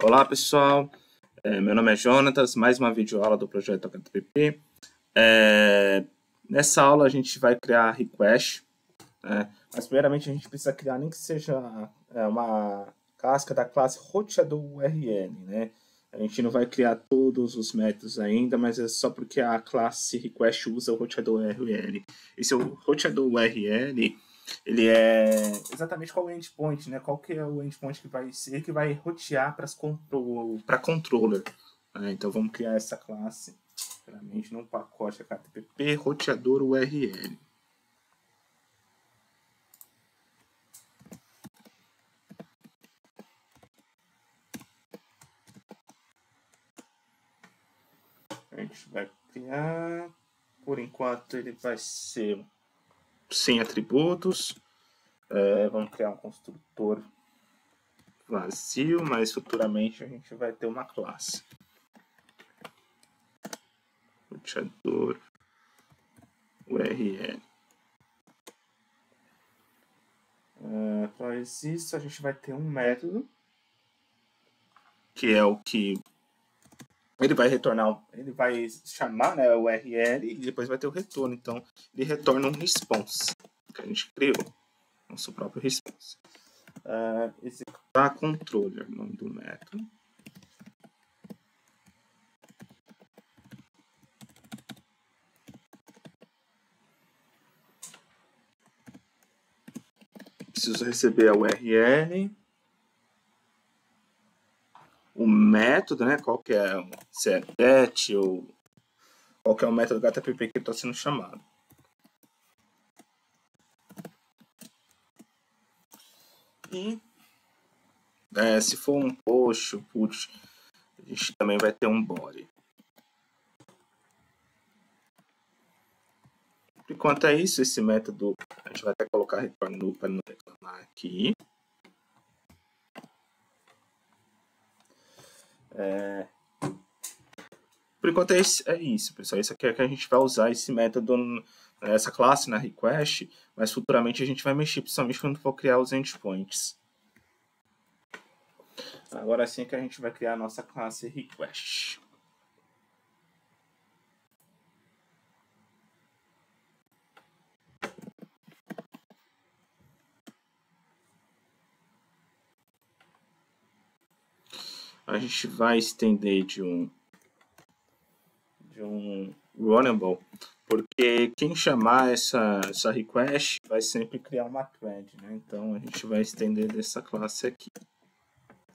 Olá pessoal, meu nome é Jonatas, mais uma videoaula do projeto HTTP. Nessa aula a gente vai criar request, mas primeiramente a gente precisa criar nem que seja uma casca da classe roteador URL, né? A gente não vai criar todos os métodos ainda, mas é só porque a classe request usa o roteador URL. Esse roteador URL, ele é exatamente qual é o endpoint, né? Qual que é o endpoint que vai ser, que vai rotear para controller. Então vamos criar essa classe, primeiramente num pacote HTTP roteador URL. A gente vai criar, por enquanto ele vai ser sem atributos. Vamos criar um construtor vazio, mas futuramente a gente vai ter uma classe. Roteador URL. Para isso a gente vai ter um método, que é o que ele vai retornar, ele vai chamar, né, o URL e depois vai ter o retorno. Então ele retorna um response que a gente criou, nosso próprio response. Executar controller, nome do método. Preciso receber a URL, o método, né? Qual que é, se é get ou qual que é o método HTTP que está sendo chamado. E se for um post, put, a gente também vai ter um body. Enquanto é isso, esse método, a gente vai até colocar return null para não reclamar aqui. Por enquanto é isso, pessoal. Isso aqui é que a gente vai usar esse método, essa classe na request, mas futuramente a gente vai mexer, principalmente quando for criar os endpoints. Agora sim que a gente vai criar a nossa classe request. A gente vai estender de um runnable, porque quem chamar essa request vai sempre criar uma thread, né? Então a gente vai estender dessa classe aqui.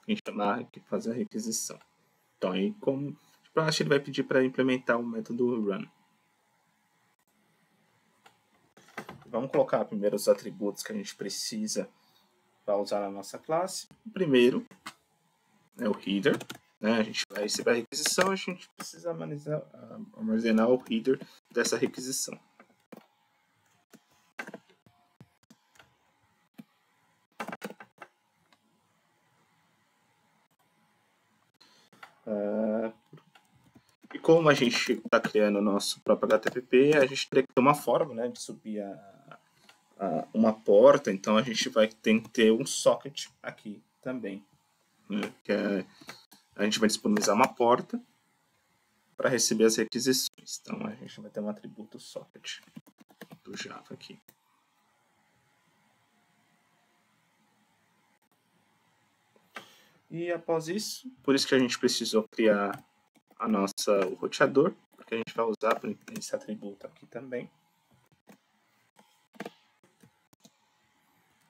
Quem chamar que fazer a requisição. Então aí como de praxe ele vai pedir para implementar o método run. Vamos colocar primeiro os atributos que a gente precisa para usar na nossa classe. O primeiro é o header. A gente vai receber a requisição, a gente precisa armazenar o header dessa requisição. E como a gente está criando o nosso próprio HTTP, a gente teria que ter uma forma, né, de subir uma porta, então a gente vai ter que ter um socket aqui também, né, a gente vai disponibilizar uma porta para receber as requisições. Então a gente vai ter um atributo socket do Java aqui. E após isso, por isso que a gente precisou criar o roteador, porque a gente vai usar esse atributo aqui também.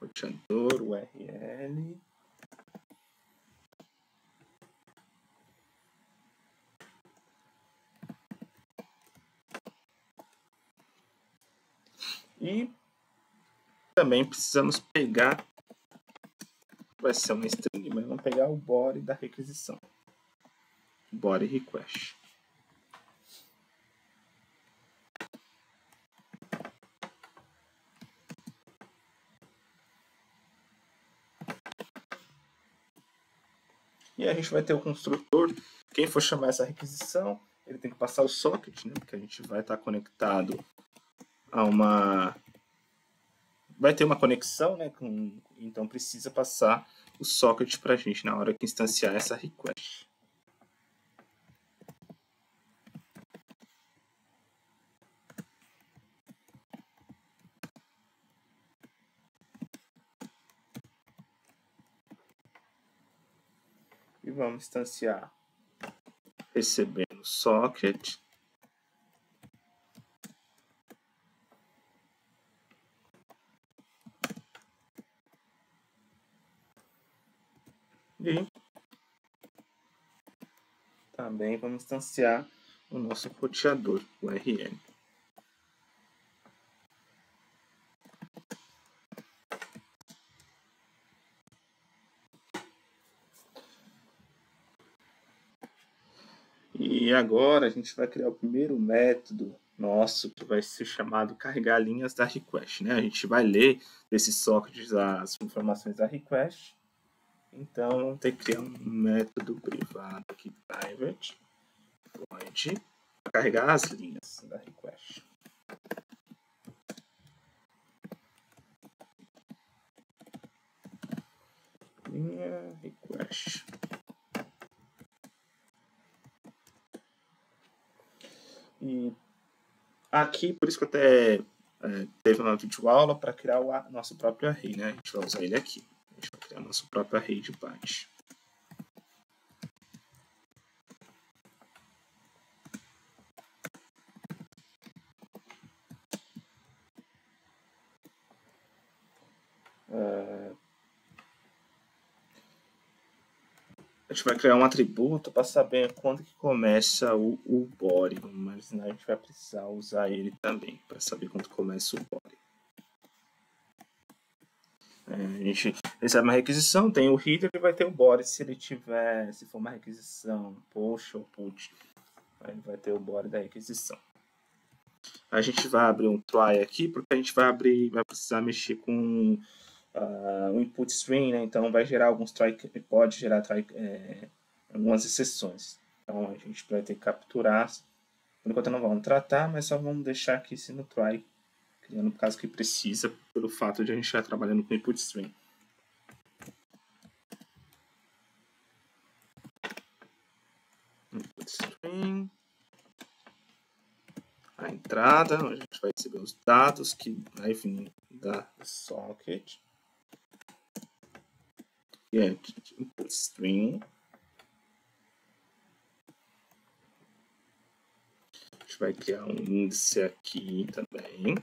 Roteador URL. E também precisamos pegar, vai ser uma string, mas vamos pegar o body da requisição. Body request. E a gente vai ter o construtor. Quem for chamar essa requisição, ele tem que passar o socket, né? Porque a gente vai estar conectado a vai ter uma conexão, né? Então precisa passar o socket para a gente na hora que instanciar essa request. E vamos instanciar recebendo socket. E também vamos instanciar o nosso roteador, o URL. E agora a gente vai criar o primeiro método nosso, que vai ser chamado carregar linhas da request, né? A gente vai ler desses sockets as informações da request. Então, vamos ter que criar um método privado aqui, private, void, para carregar as linhas da request. Linha request. E aqui, por isso que eu até teve uma videoaula para criar o nosso próprio array, né? A gente vai usar ele aqui. A gente vai criar nosso próprio array de byte. A gente vai criar um atributo para saber quando que começa o body. Vamos imaginar, a gente vai precisar usar ele também para saber quando começa o body. A gente recebe uma requisição, tem o header e vai ter o body se for uma requisição push ou put. Aí vai ter o body da requisição. A gente vai abrir um try aqui porque a gente vai precisar mexer com o input string, né? Então vai gerar alguns try, pode gerar algumas exceções. Então a gente vai ter que capturar. Por enquanto não vamos tratar, mas só vamos deixar aqui no try, criando o caso que precisa, pelo fato de a gente estar trabalhando com input string. Input string. A entrada, onde a gente vai receber os dados que vai vir da socket. E é input string. A gente vai criar um índice aqui também.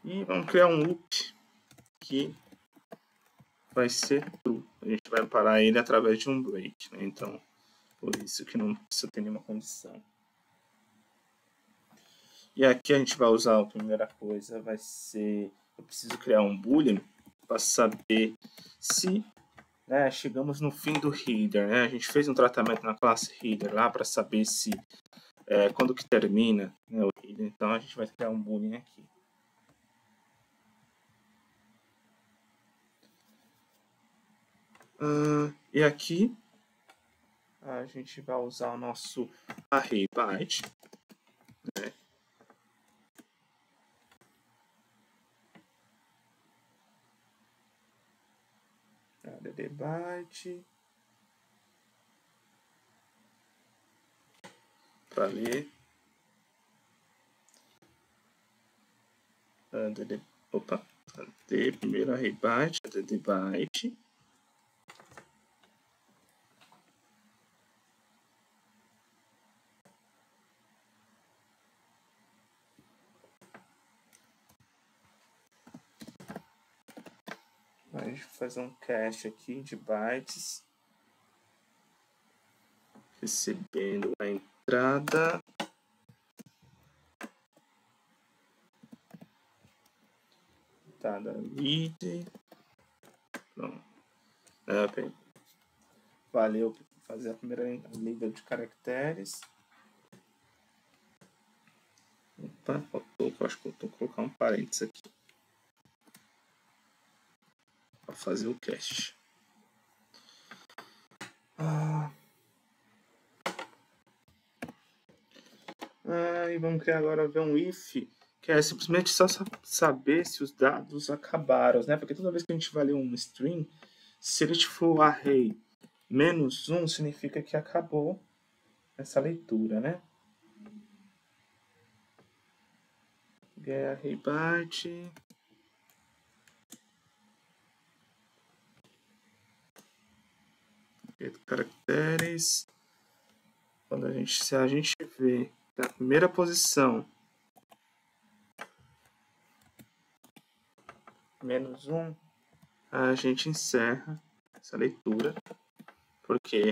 E vamos criar um loop que vai ser true. A gente vai parar ele através de um break, né? Então, por isso que não precisa ter nenhuma condição. E aqui a gente vai usar a primeira coisa, vai ser, eu preciso criar um boolean para saber se chegamos no fim do header, né? A gente fez um tratamento na classe header lá para saber se quando que termina, né, o header. Então a gente vai criar um boolean aqui. E aqui a gente vai usar o nosso array byte, né? Add byte para ler. Primeiro array byte, add byte. A gente vai fazer um cache aqui de bytes, recebendo a entrada, entrada read. Pronto. Valeu por fazer a primeira lida de caracteres. Opa, faltou, acho que eu vou colocar um parênteses aqui para fazer o cache. E vamos criar agora ver um if, que é simplesmente só saber se os dados acabaram, né? Porque toda vez que a gente vai ler um string, se ele for array -1, significa que acabou essa leitura, né? Get array byte. Get caracteres. Se a gente vê na primeira posição -1, a gente encerra essa leitura, porque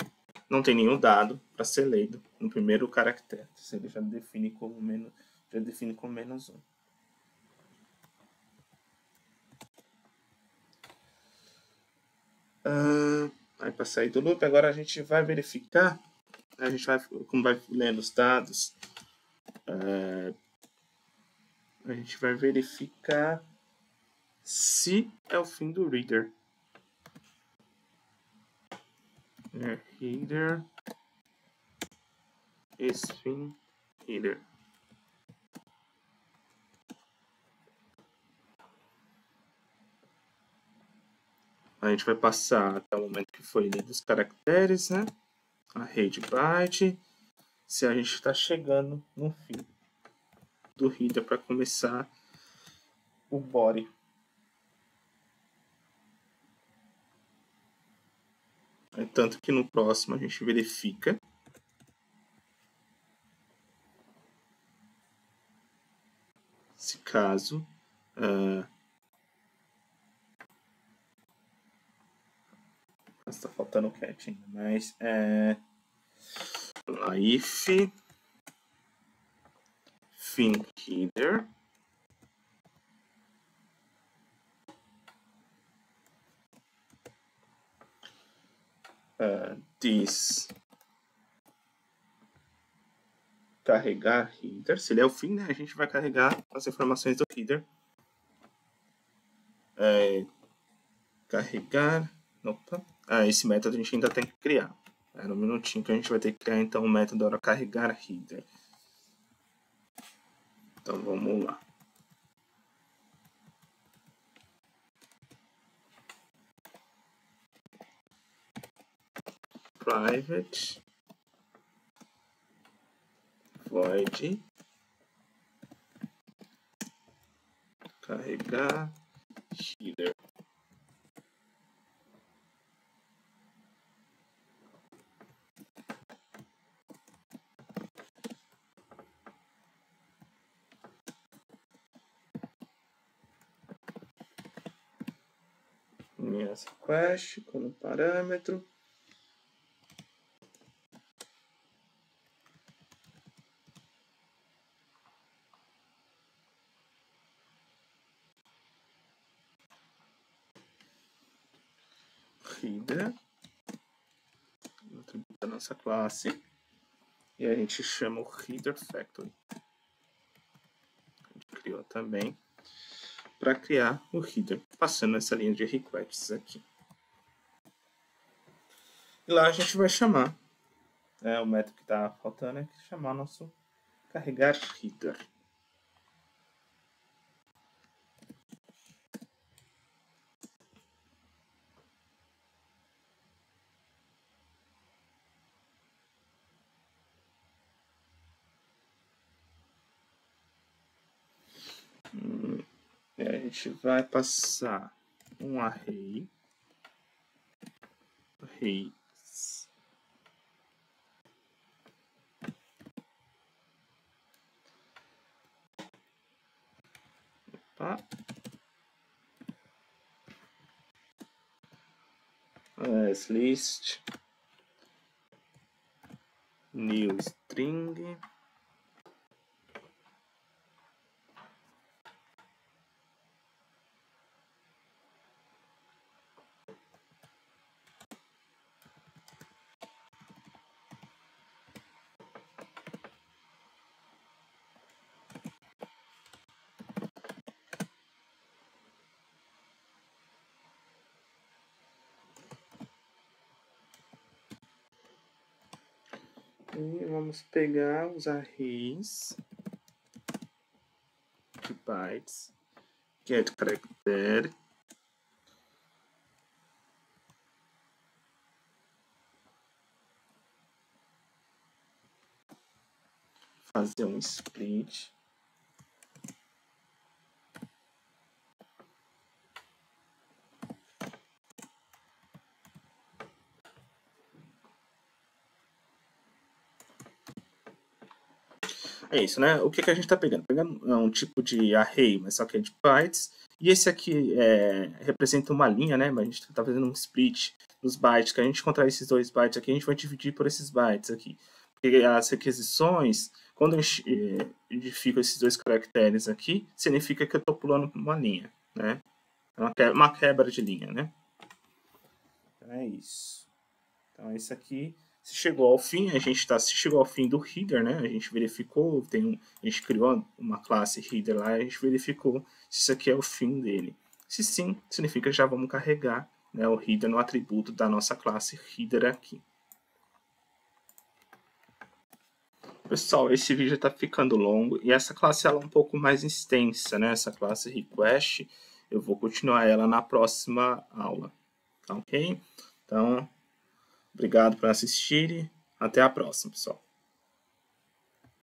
não tem nenhum dado para ser lido no primeiro caractere. Ele já define como -1. Aí para sair do loop, agora a gente vai verificar, como vai lendo os dados, a gente vai verificar se é o fim do reader. Reader is fim reader. A gente vai passar até o momento que foi lido os caracteres, né? Array de byte. Se a gente está chegando no fim do reader para começar o body. Tanto que no próximo a gente verifica se caso está faltando cat ainda, mas if fim header this carregar header, se ele é o fim, né, a gente vai carregar as informações do header. Carregar, esse método a gente ainda tem que criar. No minutinho que a gente vai ter que criar então o método para carregar header. Então vamos lá. Private void carregar header. Minha request como parâmetro. Header, atributo da nossa classe, e a gente chama o header factory. A gente criou também para criar o header, passando essa linha de requests aqui. E lá a gente vai chamar, o método que está faltando é chamar nosso carregar header. E a gente vai passar um array as list new string E vamos pegar os arrays de bytes, get caractere, fazer um split. É isso, né? O que a gente está pegando? Pegando um tipo de array, mas só que é de bytes. E esse aqui representa uma linha, né? Mas a gente está fazendo um split dos bytes. Que a gente encontrar esses 2 bytes aqui, a gente vai dividir por esses bytes aqui. Porque as requisições, quando a gente edifica esses 2 caracteres aqui, significa que eu estou pulando uma linha, né? É uma quebra de linha, né? Então é isso. Então esse aqui se chegou ao fim, se chegou ao fim do header, né? A gente verificou, a gente criou uma classe header lá, a gente verificou se isso aqui é o fim dele. Se sim, significa que já vamos carregar, né, o header no atributo da nossa classe header aqui. Pessoal, esse vídeo está ficando longo e essa classe ela é um pouco mais extensa, né? Essa classe request, eu vou continuar ela na próxima aula, tá ok? Então, obrigado por assistir e até a próxima, pessoal.